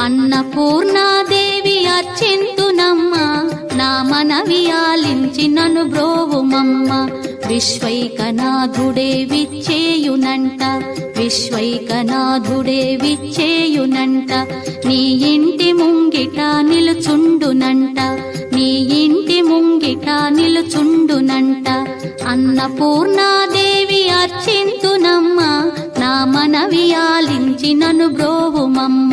అన్నపూర్ణాదేవి అర్చింతునమ్మ, నా మనవి ఆలించి నన్ను బ్రోవుమమ్మ. విశ్వైకనాథుడే విచ్చేయునంట, విశ్వైకనాథుడే విచ్చేయునంట. నీ ఇంటి ముంగిట నిలుచుండునంట, నీ ఇంటి ముంగిట నిలుచుండునంట. అన్నపూర్ణాదేవి అర్చింతునమ్మ, నా మనవి ఆలించి నన్ను బ్రోవుమమ్మ.